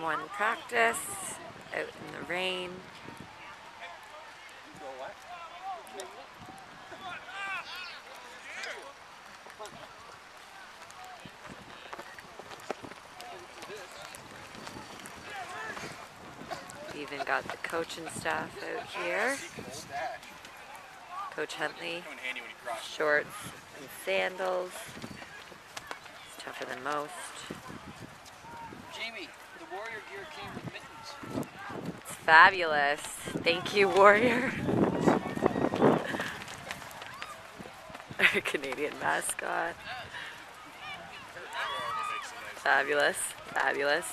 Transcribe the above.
one practice out in the rain. We even got the coach and staff out here. Coach Huntley, shorts and sandals. It's tougher than most. Jamie, the Warrior gear came with mittens. It's fabulous. Thank you, Warrior. Our Canadian mascot. Fabulous, fabulous.